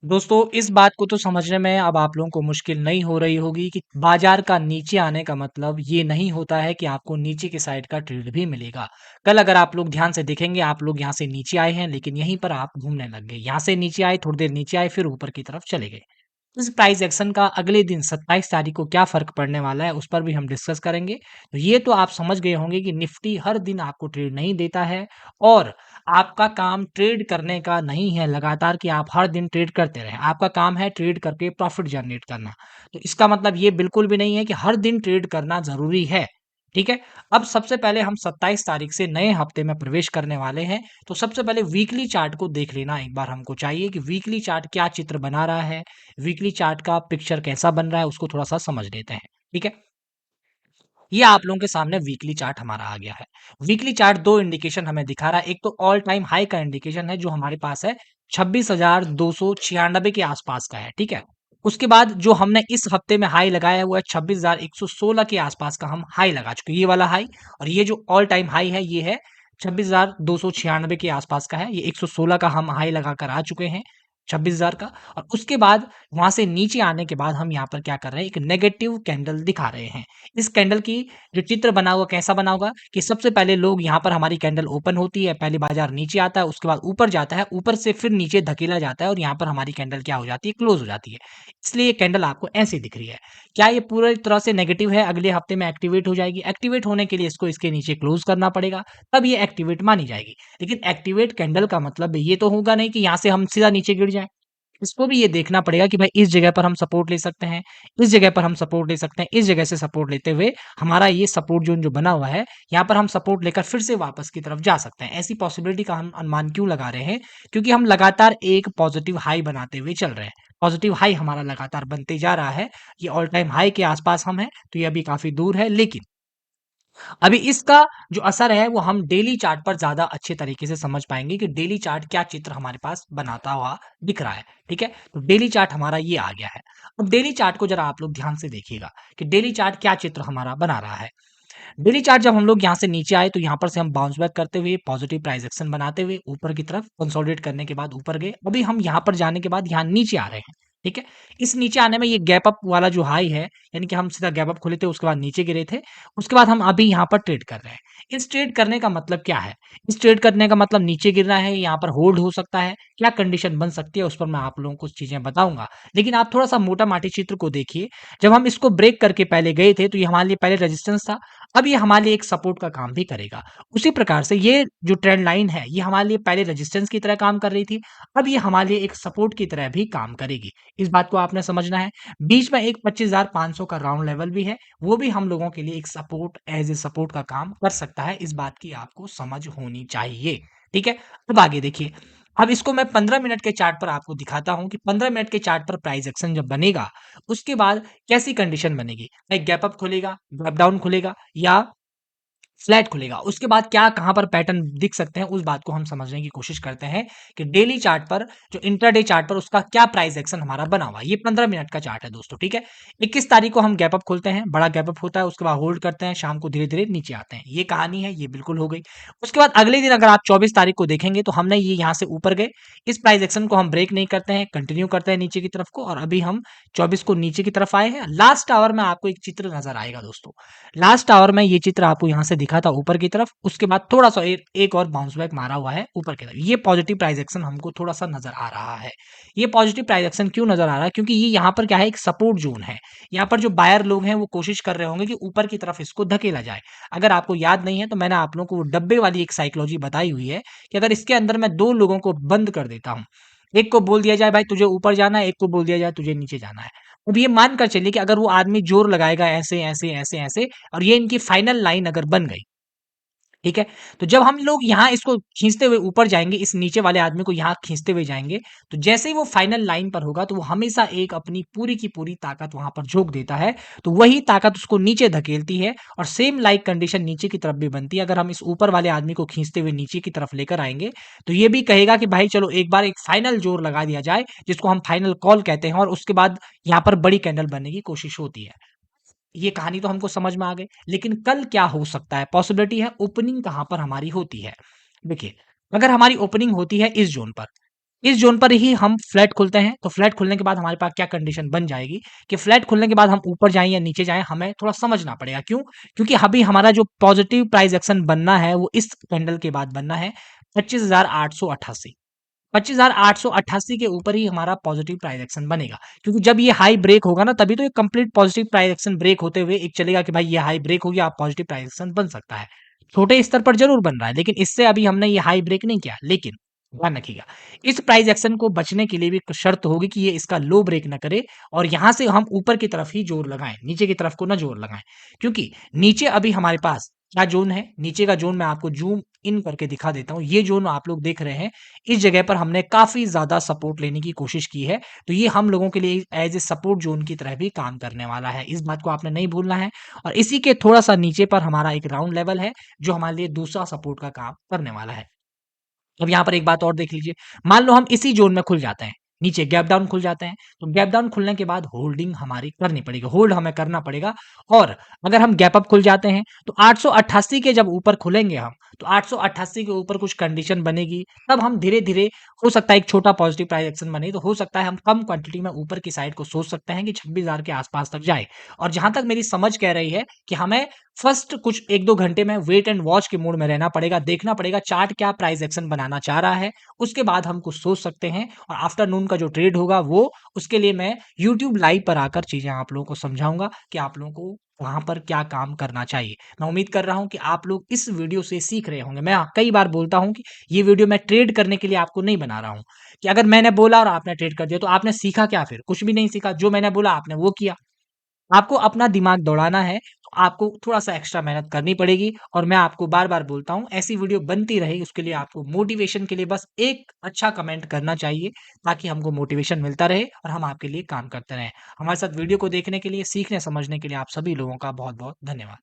दोस्तों इस बात को तो समझने में अब आप लोगों को मुश्किल नहीं हो रही होगी कि बाजार का नीचे आने का मतलब ये नहीं होता है कि आपको नीचे की साइड का ट्रेड भी मिलेगा। कल अगर आप लोग ध्यान से देखेंगे आप लोग यहाँ से नीचे आए हैं लेकिन यहीं पर आप घूमने लग गए। यहाँ से नीचे आए, थोड़ी देर नीचे आए, फिर ऊपर की तरफ चले गए। इस प्राइस एक्शन का अगले दिन 27 तारीख को क्या फ़र्क पड़ने वाला है, उस पर भी हम डिस्कस करेंगे। तो ये तो आप समझ गए होंगे कि निफ्टी हर दिन आपको ट्रेड नहीं देता है और आपका काम ट्रेड करने का नहीं है लगातार कि आप हर दिन ट्रेड करते रहें। आपका काम है ट्रेड करके प्रॉफ़िट जनरेट करना। तो इसका मतलब ये बिल्कुल भी नहीं है कि हर दिन ट्रेड करना ज़रूरी है, ठीक है? अब सबसे पहले हम 27 तारीख से नए हफ्ते में प्रवेश करने वाले हैं। तो सबसे पहले वीकली चार्ट को देख लेना एक बार हमको चाहिए कि वीकली चार्ट क्या चित्र बना रहा है, वीकली चार्ट का पिक्चर कैसा बन रहा है उसको थोड़ा-सा समझ लेते हैं, ठीक है? ये आप लोगों के सामने वीकली चार्ट हमारा आ गया है। वीकली चार्ट 2 इंडिकेशन हमें दिखा रहा है। एक तो ऑल टाइम हाई का इंडिकेशन है जो हमारे पास है 26,296 के आसपास का है, ठीक है? उसके बाद जो हमने इस हफ्ते में हाई लगाया हुआ है 26,116 के आसपास का हम हाई लगा चुके हैं, ये वाला हाई। और ये जो ऑल टाइम हाई है ये है 26,296 के आसपास का है। ये 116 का हम हाई लगाकर आ चुके हैं, 26,000 का। और उसके बाद वहाँ से नीचे आने के बाद हम यहाँ पर क्या कर रहे हैं, एक नेगेटिव कैंडल दिखा रहे हैं। इस कैंडल की जो चित्र बना हुआ कैसा बना होगा कि सबसे पहले लोग यहाँ पर हमारी कैंडल ओपन होती है, पहले बाजार नीचे आता है, उसके बाद ऊपर जाता है, ऊपर से फिर नीचे धकेला जाता है और यहाँ पर हमारी कैंडल क्या हो जाती है, क्लोज हो जाती है। इसलिए ये कैंडल आपको ऐसी दिख रही है। क्या ये पूरी तरह से नेगेटिव है, अगले हफ्ते में एक्टिवेट हो जाएगी? एक्टिवेट होने के लिए इसको इसके नीचे क्लोज करना पड़ेगा, तब ये एक्टिवेट मानी जाएगी। लेकिन एक्टिवेट कैंडल का मतलब ये तो होगा नहीं कि यहाँ से हम सीधा नीचे गिर जाएं। इसको भी ये देखना पड़ेगा कि भाई इस जगह पर हम सपोर्ट ले सकते हैं, इस जगह पर हम सपोर्ट ले सकते हैं, इस जगह से सपोर्ट लेते हुए हमारा ये सपोर्ट ज़ोन जो बना हुआ है, यहाँ पर हम सपोर्ट लेकर फिर से वापस की तरफ जा सकते हैं। ऐसी पॉसिबिलिटी का हम अनुमान क्यों लगा रहे हैं? क्योंकि हम लगातार एक पॉजिटिव हाई बनाते हुए चल रहे हैं। पॉजिटिव हाई हमारा लगातार बनते जा रहा है। ये ऑल टाइम हाई के आसपास हम हैं, तो ये अभी काफ़ी दूर है। लेकिन अभी इसका जो असर है वो हम डेली चार्ट पर ज़्यादा अच्छे तरीके से समझ पाएँगे कि डेली चार्ट क्या चित्र हमारे पास बनाता हुआ दिख रहा है, ठीक है? तो डेली चार्ट हमारा ये आ गया है। अब डेली चार्ट को ज़रा आप लोग ध्यान से देखिएगा कि डेली चार्ट क्या चित्र हमारा बना रहा है। डेली चार्ट जब हम लोग यहाँ से नीचे आए तो यहाँ पर से हम बाउंस बैक करते हुए पॉजिटिव प्राइस एक्शन बनाते हुए ऊपर की तरफ कंसोलिडेट करने के बाद ऊपर गए। अभी हम यहाँ पर जाने के बाद यहाँ नीचे आ रहे हैं, ठीक है? इस नीचे आने में ये गैप अप वाला जो हाई है, यानी कि हम सीधा गैप अप खोले थे उसके बाद नीचे गिरे थे। उसके बाद हम अभी यहाँ पर ट्रेड कर रहे हैं। इस ट्रेड करने का मतलब क्या है? इस ट्रेड करने का मतलब नीचे गिरना है, यहाँ पर होल्ड हो सकता है, क्या कंडीशन बन सकती है उस पर मैं आप लोगों को कुछ चीज़ें बताऊँगा। लेकिन आप थोड़ा-सा मोटा-माटी चित्र को देखिए, जब हम इसको ब्रेक करके पहले गए थे तो ये हमारे लिए पहले रेजिस्टेंस था, अब ये हमारे लिए एक सपोर्ट का काम भी करेगा। उसी प्रकार से ये जो ट्रेंड लाइन है, ये हमारे लिए पहले रेजिस्टेंस की तरह काम कर रही थी, अब ये हमारे लिए एक सपोर्ट की तरह भी काम करेगी। इस बात को आपने समझना है। बीच में एक 25,500 का राउंड लेवल भी है, वो भी हम लोगों के लिए एक सपोर्ट एज़ ए सपोर्ट का काम कर सकता है, इस बात की आपको समझ होनी चाहिए। ठीक है? अब आगे देखिए, अब इसको मैं 15 मिनट के चार्ट पर आपको दिखाता हूँ कि 15 मिनट के चार्ट पर प्राइस एक्शन जब बनेगा, उसके बाद कैसी कंडीशन बनेगी। एक गैप अप खुलेगा, गैप डाउन खुलेगा या फ्लैट खुलेगा। उसके बाद क्या कहाँ पर पैटर्न दिख सकते हैं, उस बात को हम समझने की कोशिश करते हैं कि डेली चार्ट पर जो इंट्राडे चार्ट पर उसका क्या प्राइस एक्शन हमारा बना हुआ है। ये 15 मिनट का चार्ट है दोस्तों, ठीक है? 21 तारीख को हम गैप अप खोलते हैं, बड़ा गैप अप होता है, उसके बाद होल्ड करते हैं, शाम को धीरे-धीरे नीचे आते हैं। ये कहानी है, ये बिल्कुल हो गई। उसके बाद अगले दिन अगर आप 24 तारीख को देखेंगे तो हमने ये यहाँ से ऊपर गए, इस प्राइस एक्शन को हम ब्रेक नहीं करते हैं, कंटिन्यू करते हैं नीचे की तरफ को और अभी हम 24 को नीचे की तरफ आए हैं। लास्ट आवर में आपको एक चित्र नज़र आएगा दोस्तों। लास्ट आवर में ये चित्र आपको यहाँ से दिखा था ऊपर की तरफ, उसके बाद थोड़ा-सा एक और बाउंस बैक मारा हुआ है ऊपर की तरफ। ये पॉजिटिव प्राइस एक्शन हमको थोड़ा-सा नज़र आ रहा है। ये पॉजिटिव प्राइस एक्शन क्यों नज़र आ रहा है? क्योंकि ये यहाँ पर क्या है, एक सपोर्ट ज़ोन है। यहाँ पर जो बायर लोग हैं वो कोशिश कर रहे होंगे कि ऊपर की तरफ इसको धकेला जाए। अगर आपको याद नहीं है तो मैंने आप लोगों को वो डब्बे वाली एक साइकोलॉजी बताई हुई है कि अगर इसके अंदर मैं 2 लोगों को बंद कर देता हूँ, एक को बोल दिया जाए भाई तुझे ऊपर जाना है, एक को बोल दिया जाए तुझे नीचे जाना है। अब ये मान कर चलिए कि अगर वो आदमी जोर लगाएगा ऐसे, ऐसे, ऐसे, ऐसे और ये इनकी फाइनल लाइन अगर बन गई, ठीक है? तो जब हम लोग यहाँ इसको खींचते हुए ऊपर जाएँगे, इस नीचे वाले आदमी को यहाँ खींचते हुए जाएँगे, तो जैसे ही वो फाइनल लाइन पर होगा, तो वो हमेशा एक अपनी पूरी की पूरी ताकत वहाँ पर झोंक देता है। तो वही ताकत उसको नीचे धकेलती है और सेम लाइक कंडीशन नीचे की तरफ भी बनती है। अगर हम इस ऊपर वाले आदमी को खींचते हुए नीचे की तरफ लेकर आएँगे, तो ये भी कहेगा कि भाई चलो एक बार एक फाइनल जोर लगा दिया जाए, जिसको हम फाइनल कॉल कहते हैं और उसके बाद यहाँ पर बड़ी कैंडल बनने की कोशिश होती है। ये कहानी तो हमको समझ में आ गई, लेकिन कल क्या हो सकता है? पॉसिबिलिटी है ओपनिंग कहाँ पर हमारी होती है। देखिए, अगर हमारी ओपनिंग होती है इस ज़ोन पर, इस ज़ोन पर ही हम फ्लैट खुलते हैं, तो फ्लैट खुलने के बाद हमारे पास क्या कंडीशन बन जाएगी कि फ्लैट खुलने के बाद हम ऊपर जाएँ या नीचे जाएँ, हमें थोड़ा समझना पड़ेगा। क्यों? क्योंकि अभी हमारा जो पॉज़िटिव प्राइस एक्शन बनना है, वो इस कैंडल के बाद बनना है 25,888। 25,888 के ऊपर ही हमारा पॉज़िटिव प्राइस एक्शन बनेगा। क्योंकि जब ये हाई ब्रेक होगा ना, तभी तो ये complete positive price action break होते हुए एक चलेगा कि भाई ये हाई ब्रेक हो गया, अब पॉज़िटिव प्राइस एक्शन बन सकता है। छोटे स्तर पर ज़रूर बन रहा है, लेकिन इससे अभी हमने ये हाई ब्रेक नहीं किया। लेकिन ध्यान रखिएगा, इस प्राइस एक्शन को बचने के लिए भी एक शर्त होगी कि ये इसका लो ब्रेक ना करे और यहाँ से हम ऊपर की तरफ ही जोर लगाएँ, नीचे की तरफ को ना जोर लगाएँ। क्योंकि नीचे अभी हमारे पास क्या ज़ोन है, नीचे का ज़ोन मैं आपको ज़ूम इन करके दिखा देता हूँ। ये ज़ोन आप लोग देख रहे हैं, इस जगह पर हमने काफ़ी ज़्यादा सपोर्ट लेने की कोशिश की है, तो ये हम लोगों के लिए एज़ ए सपोर्ट ज़ोन की तरह भी काम करने वाला है। इस बात को आपने नहीं भूलना है और इसी के थोड़ा-सा नीचे पर हमारा एक राउंड लेवल है, जो हमारे लिए दूसरा सपोर्ट का काम करने वाला है। अब यहाँ पर एक बात और देख लीजिए, मान लो हम इसी ज़ोन में खुल जाते हैं, नीचे गैप डाउन खुल जाते हैं, तो गैप डाउन खुलने के बाद होल्डिंग हमारी करनी पड़ेगी, होल्ड हमें करना पड़ेगा और अगर हम गैप अप खुल जाते हैं, तो 888 के जब ऊपर खुलेंगे हम, तो 888 के ऊपर कुछ कंडीशन बनेगी, तब हम धीरे-धीरे हो सकता है एक छोटा पॉजिटिव प्राइस एक्शन बने, तो हो सकता है हम कम क्वांटिटी में ऊपर की साइड को सोच सकते हैं कि 26,000 के आस-पास तक जाए और जहाँ तक मेरी समझ कह रही है कि हमें फर्स्ट कुछ 1-2 घंटे में वेट एंड वॉच के मोड में रहना पड़ेगा, देखना पड़ेगा चार्ट क्या प्राइस एक्शन बनाना चाह रहा है, उसके बाद हम कुछ सोच सकते हैं और आफ्टरनून का जो ट्रेड होगा वो उसके लिए मैं यूट्यूब लाइव पर आकर चीज़ें आप लोगों को समझाऊँगा कि आप लोगों को वहाँ पर क्या काम करना चाहिए। मैं उम्मीद कर रहा हूँ कि आप लोग इस वीडियो से सीख रहे होंगे। मैं कई बार बोलता हूँ कि ये वीडियो मैं ट्रेड करने के लिए आपको नहीं बना रहा हूँ, कि अगर मैंने बोला और आपने ट्रेड कर दिया तो आपने सीखा क्या फिर? कुछ भी नहीं सीखा, जो मैंने बोला आपने वो किया। आपको अपना दिमाग दौड़ाना है, तो आपको थोड़ा-सा एक्स्ट्रा मेहनत करनी पड़ेगी और मैं आपको बार-बार बोलता हूँ, ऐसी वीडियो बनती रहे, उसके लिए आपको मोटिवेशन के लिए बस एक अच्छा कमेंट करना चाहिए, ताकि हमको मोटिवेशन मिलता रहे और हम आपके लिए काम करते रहें। हमारे साथ वीडियो को देखने के लिए, सीखने-समझने के लिए आप सभी लोगों का बहुत-बहुत धन्यवाद।